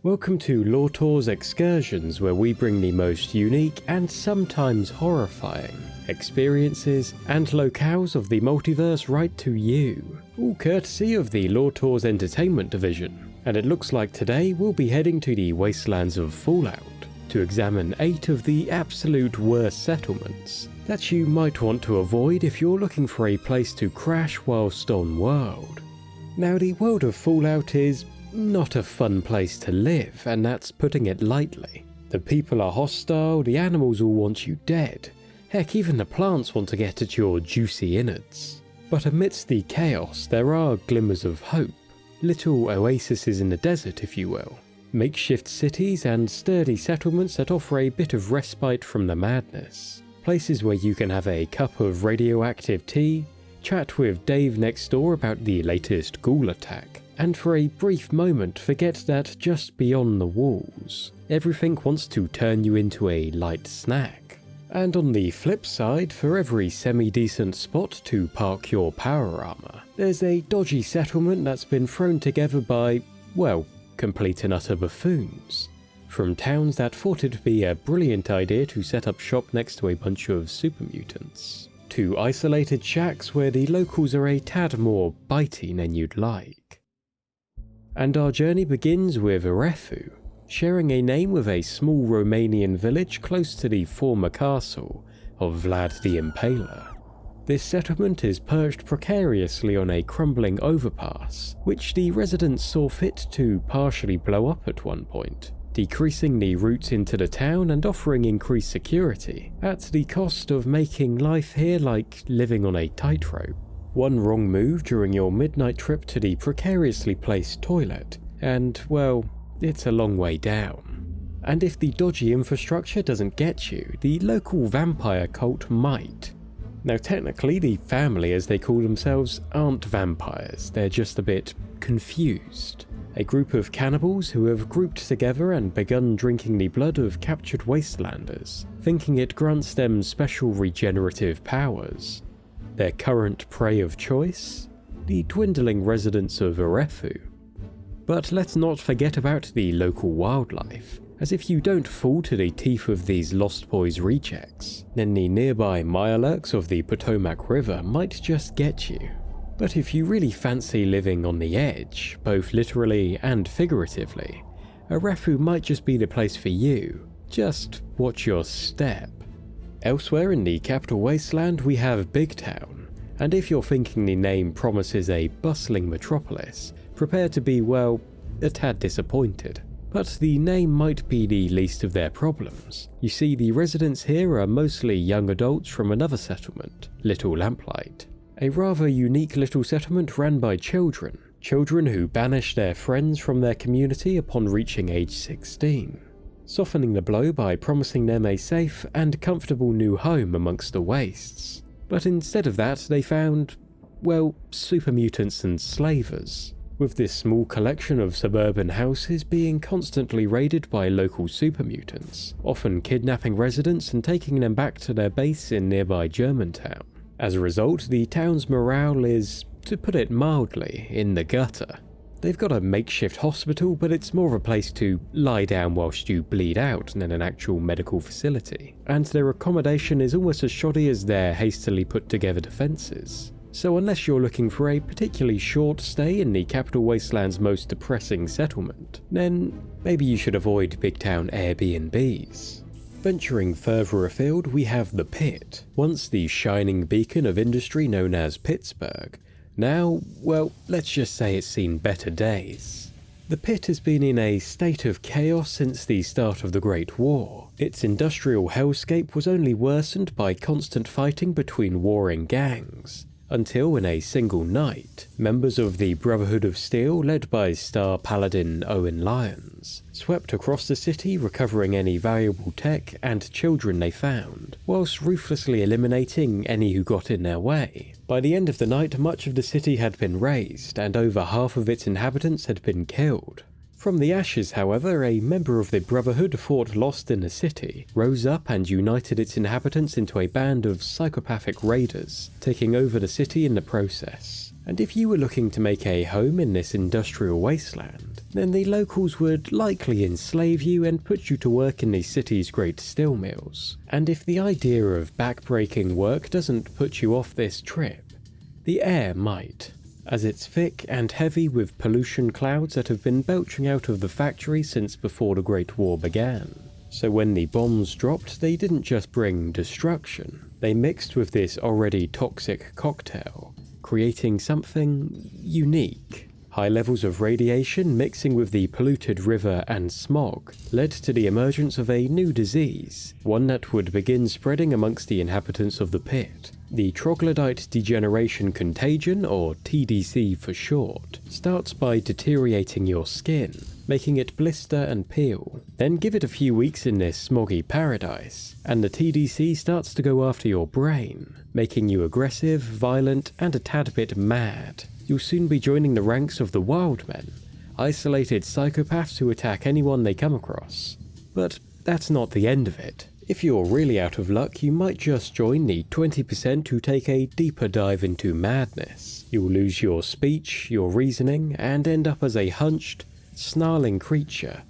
Welcome to Lawtor's Excursions, where we bring the most unique and sometimes horrifying experiences and locales of the multiverse right to you, all courtesy of the Lawtor's Entertainment division. And it looks like today we'll be heading to the Wastelands of Fallout to examine 8 of the absolute worst settlements that you might want to avoid if you're looking for a place to crash whilst on world. Now, the world of Fallout is not a fun place to live, and that's putting it lightly. The people are hostile, the animals all want you dead, heck, even the plants want to get at your juicy innards. But amidst the chaos, there are glimmers of hope, little oases in the desert, if you will, makeshift cities and sturdy settlements that offer a bit of respite from the madness, places where you can have a cup of radioactive tea, chat with Dave next door about the latest ghoul attack, and for a brief moment forget that just beyond the walls, everything wants to turn you into a light snack. And on the flip side, for every semi-decent spot to park your power armor, there's a dodgy settlement that's been thrown together by, well, complete and utter buffoons. From towns that thought it'd be a brilliant idea to set up shop next to a bunch of super mutants, to isolated shacks where the locals are a tad more bitey than you'd like. And our journey begins with Arefu, sharing a name with a small Romanian village close to the former castle of Vlad the Impaler. This settlement is perched precariously on a crumbling overpass, which the residents saw fit to partially blow up at one point, decreasing the routes into the town and offering increased security, at the cost of making life here like living on a tightrope. One wrong move during your midnight trip to the precariously placed toilet, and, well, it's a long way down. And if the dodgy infrastructure doesn't get you, the local vampire cult might. Now, technically, the family, as they call themselves, aren't vampires, they're just a bit confused. A group of cannibals who have grouped together and begun drinking the blood of captured Wastelanders, thinking it grants them special regenerative powers. Their current prey of choice? The dwindling residents of Arefu. But let's not forget about the local wildlife, as if you don't fall to the teeth of these Lost Boys rejects, then the nearby Mirelurks of the Potomac River might just get you. But if you really fancy living on the edge, both literally and figuratively, Arefu might just be the place for you. Just watch your step. Elsewhere in the capital Wasteland we have Big Town, and if you're thinking the name promises a bustling metropolis, prepare to be, well, a tad disappointed. But the name might be the least of their problems. You see, the residents here are mostly young adults from another settlement, Little Lamplight. A rather unique little settlement ran by children who banish their friends from their community upon reaching age 16. Softening the blow by promising them a safe and comfortable new home amongst the wastes. But instead of that, they found, well, super mutants and slavers, with this small collection of suburban houses being constantly raided by local super mutants, often kidnapping residents and taking them back to their base in nearby Germantown. As a result, the town's morale is, to put it mildly, in the gutter. They've got a makeshift hospital, but it's more of a place to lie down whilst you bleed out than an actual medical facility, and their accommodation is almost as shoddy as their hastily put together defences. So unless you're looking for a particularly short stay in the capital Wasteland's most depressing settlement, then maybe you should avoid big town Airbnbs. Venturing further afield, we have the Pit, once the shining beacon of industry known as Pittsburgh. Now, well, let's just say it's seen better days. The Pit has been in a state of chaos since the start of the Great War. Its industrial hellscape was only worsened by constant fighting between warring gangs, until in a single night, members of the Brotherhood of Steel, led by star paladin Owen Lyons, swept across the city recovering any valuable tech and children they found, whilst ruthlessly eliminating any who got in their way. By the end of the night, much of the city had been razed, and over half of its inhabitants had been killed. From the ashes, however, a member of the Brotherhood fought lost in the city, rose up and united its inhabitants into a band of psychopathic raiders, taking over the city in the process. and if you were looking to make a home in this industrial wasteland, then the locals would likely enslave you and put you to work in the city's great steel mills. And if the idea of backbreaking work doesn't put you off this trip, the air might, as it's thick and heavy with pollution clouds that have been belching out of the factory since before the Great War began. So when the bombs dropped, they didn't just bring destruction, they mixed with this already toxic cocktail, creating something unique. High levels of radiation mixing with the polluted river and smog led to the emergence of a new disease, one that would begin spreading amongst the inhabitants of the pit. The troglodyte degeneration contagion, or TDC for short, starts by deteriorating your skin, making it blister and peel. Then give it a few weeks in this smoggy paradise, and the TDC starts to go after your brain, making you aggressive, violent, and a tad bit mad. You'll soon be joining the ranks of the wild men, isolated psychopaths who attack anyone they come across. But that's not the end of it. If you're really out of luck, you might just join the 20% who take a deeper dive into madness. You'll lose your speech, your reasoning, and end up as a hunched, snarling creature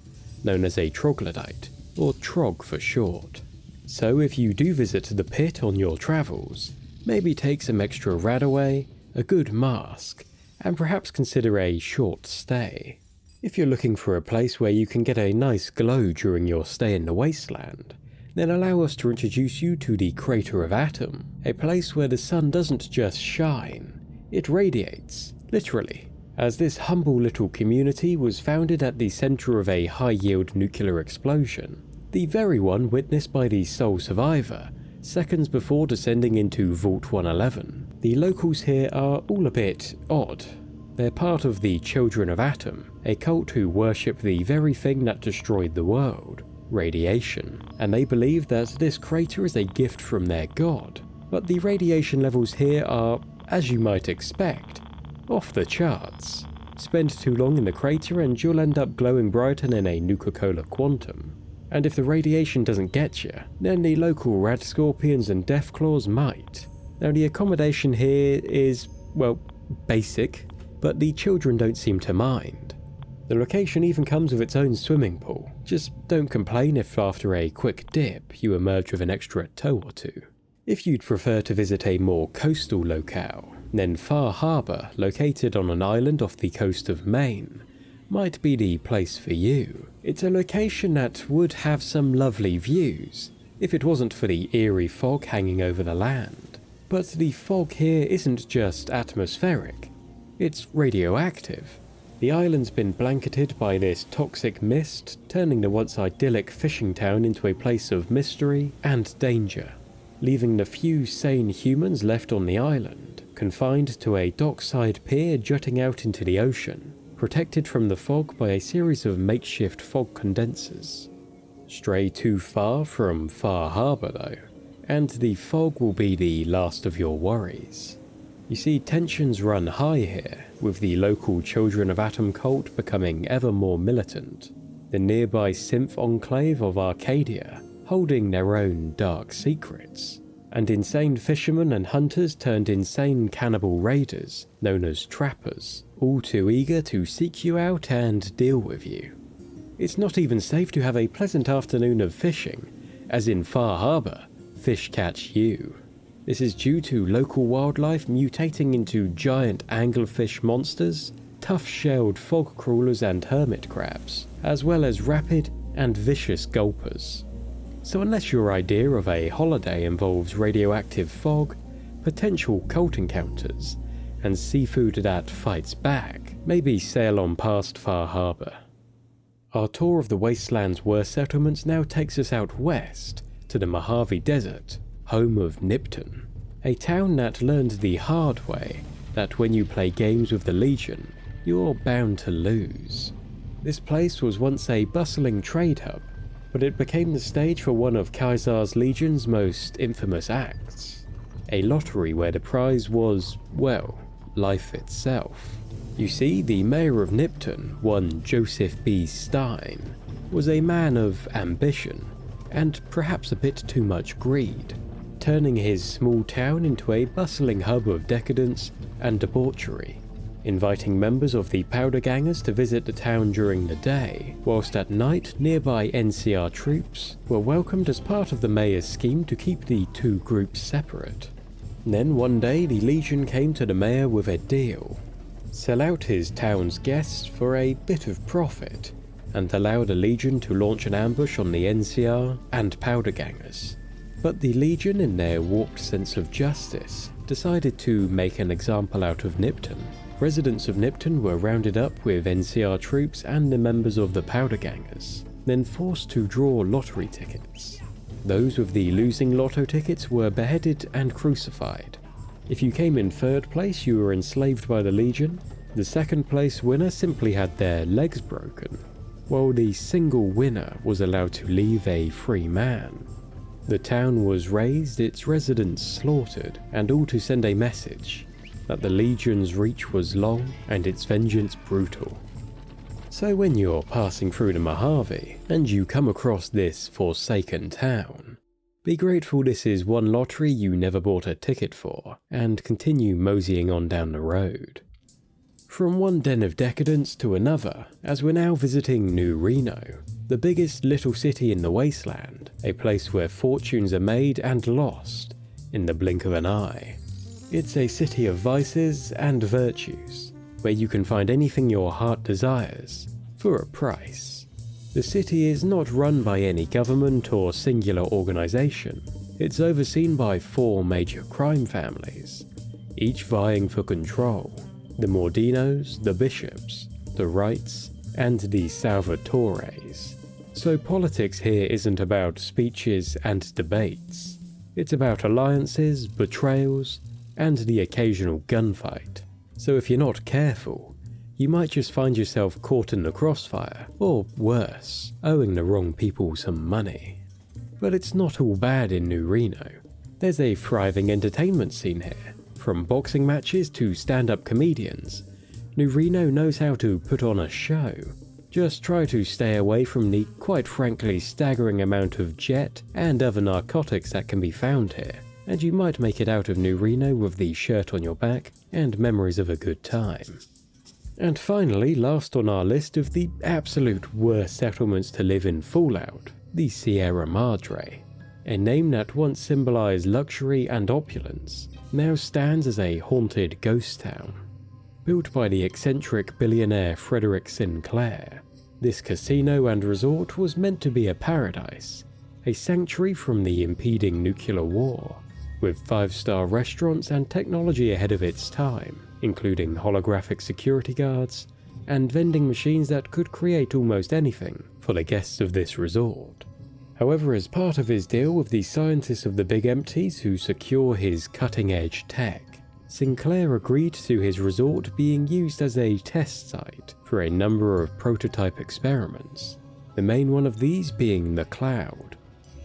known as a troglodyte, or trog for short. So if you do visit the pit on your travels, maybe take some extra radaway, a good mask, and perhaps consider a short stay. If you're looking for a place where you can get a nice glow during your stay in the wasteland, then allow us to introduce you to the Crater of Atom, a place where the sun doesn't just shine, it radiates, literally, as this humble little community was founded at the center of a high-yield nuclear explosion, the very one witnessed by the sole survivor, seconds before descending into Vault 111. The locals here are all a bit odd. They're part of the Children of Atom, a cult who worship the very thing that destroyed the world, radiation, and they believe that this crater is a gift from their god. But the radiation levels here are, as you might expect, off the charts. Spend too long in the crater and you'll end up glowing brighter than a Nuka-Cola Quantum. And if the radiation doesn't get you, then the local rad scorpions and deathclaws might. Now the accommodation here is, well, basic, but the children don't seem to mind. The location even comes with its own swimming pool. Just don't complain if after a quick dip you emerge with an extra toe or two. If you'd prefer to visit a more coastal locale, then Far Harbor, located on an island off the coast of Maine, might be the place for you. It's a location that would have some lovely views, if it wasn't for the eerie fog hanging over the land. But the fog here isn't just atmospheric, it's radioactive. The island's been blanketed by this toxic mist, turning the once idyllic fishing town into a place of mystery and danger, leaving the few sane humans left on the island, confined to a dockside pier jutting out into the ocean, protected from the fog by a series of makeshift fog condensers. Stray too far from Far Harbor though, and the fog will be the last of your worries. You see, tensions run high here, with the local Children of Atom cult becoming ever more militant, the nearby synth enclave of Arcadia holding their own dark secrets, and insane fishermen and hunters turned insane cannibal raiders known as trappers, all too eager to seek you out and deal with you. It's not even safe to have a pleasant afternoon of fishing, as in Far Harbor, fish catch you. This is due to local wildlife mutating into giant anglerfish monsters, tough-shelled fog crawlers and hermit crabs, as well as rapid and vicious gulpers. So unless your idea of a holiday involves radioactive fog, potential cult encounters, and seafood that fights back, maybe sail on past Far Harbor. Our tour of the Wasteland's worst settlements now takes us out west to the Mojave Desert, home of Nipton, a town that learned the hard way that when you play games with the Legion, you're bound to lose. This place was once a bustling trade hub, but it became the stage for one of Caesar's Legion's most infamous acts, a lottery where the prize was, well, life itself. You see, the mayor of Nipton, one Joseph B. Stein, was a man of ambition, and perhaps a bit too much greed. turning his small town into a bustling hub of decadence and debauchery, inviting members of the Powder Gangers to visit the town during the day, whilst at night nearby NCR troops were welcomed as part of the mayor's scheme to keep the two groups separate. Then one day the Legion came to the mayor with a deal: sell out his town's guests for a bit of profit, and allow the Legion to launch an ambush on the NCR and Powder Gangers. But the Legion, in their warped sense of justice, decided to make an example out of Nipton. Residents of Nipton were rounded up with NCR troops and the members of the Powder Gangers, then forced to draw lottery tickets. Those with the losing lotto tickets were beheaded and crucified. If you came in third place, you were enslaved by the Legion. The second place winner simply had their legs broken, while the single winner was allowed to leave a free man. The town was razed, its residents slaughtered, and all to send a message that the Legion's reach was long and its vengeance brutal. So when you're passing through the Mojave and you come across this forsaken town, be grateful this is one lottery you never bought a ticket for, and continue moseying on down the road. From one den of decadence to another, as we're now visiting New Reno, the biggest little city in the Wasteland, a place where fortunes are made and lost in the blink of an eye. It's a city of vices and virtues, where you can find anything your heart desires for a price. The city is not run by any government or singular organization. It's overseen by 4 major crime families, each vying for control: the Mordinos, the Bishops, the Wrights, and the Salvatores. So politics here isn't about speeches and debates. It's about alliances, betrayals, and the occasional gunfight. So if you're not careful, you might just find yourself caught in the crossfire, or worse, owing the wrong people some money. But it's not all bad in New Reno. There's a thriving entertainment scene here. From boxing matches to stand-up comedians, New Reno knows how to put on a show. Just try to stay away from the quite frankly staggering amount of jet and other narcotics that can be found here, and you might make it out of New Reno with the shirt on your back and memories of a good time. And finally, last on our list of the absolute worst settlements to live in Fallout, the Sierra Madre. A name that once symbolized luxury and opulence now stands as a haunted ghost town. Built by the eccentric billionaire Frederick Sinclair, this casino and resort was meant to be a paradise, a sanctuary from the impeding nuclear war, with 5-star restaurants and technology ahead of its time, including holographic security guards and vending machines that could create almost anything for the guests of this resort. However, as part of his deal with the scientists of the Big Empty to secure his cutting-edge tech, Sinclair agreed to his resort being used as a test site for a number of prototype experiments, the main one of these being the Cloud,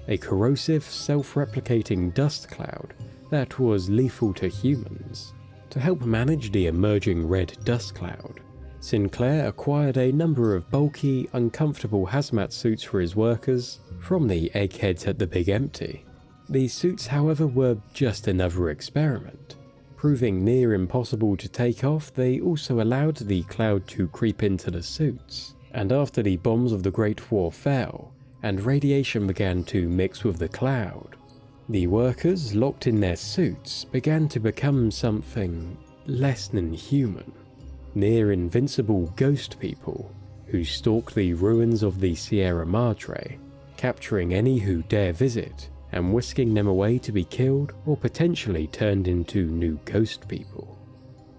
a corrosive, self-replicating dust cloud that was lethal to humans. To help manage the emerging red dust cloud, Sinclair acquired a number of bulky, uncomfortable hazmat suits for his workers from the eggheads at the Big Empty. These suits, however, were just another experiment. Proving near impossible to take off, they also allowed the cloud to creep into the suits, and after the bombs of the Great War fell, and radiation began to mix with the cloud, the workers, locked in their suits, began to become something less than human. Near invincible ghost people who stalked the ruins of the Sierra Madre, capturing any who dare visit and whisking them away to be killed or potentially turned into new ghost people.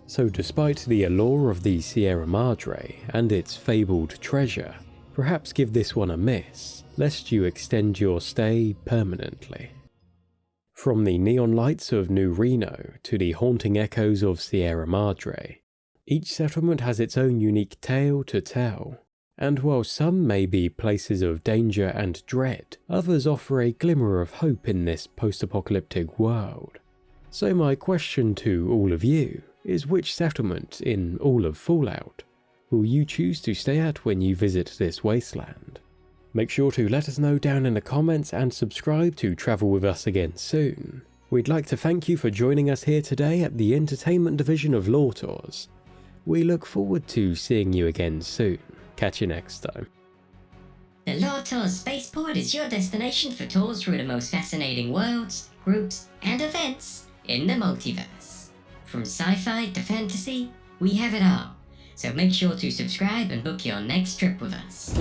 So despite the allure of the Sierra Madre and its fabled treasure, perhaps give this one a miss, lest you extend your stay permanently. From the neon lights of New Reno to the haunting echoes of Sierra Madre, each settlement has its own unique tale to tell. And while some may be places of danger and dread, others offer a glimmer of hope in this post-apocalyptic world. So my question to all of you is, which settlement in all of Fallout will you choose to stay at when you visit this wasteland? Make sure to let us know down in the comments and subscribe to travel with us again soon. We'd like to thank you for joining us here today at the Entertainment Division of Lore Tours. We look forward to seeing you again soon. Catch you next time. The Lore Tours Spaceport is your destination for tours through the most fascinating worlds, groups, and events in the multiverse. From sci-fi to fantasy, we have it all. So make sure to subscribe and book your next trip with us.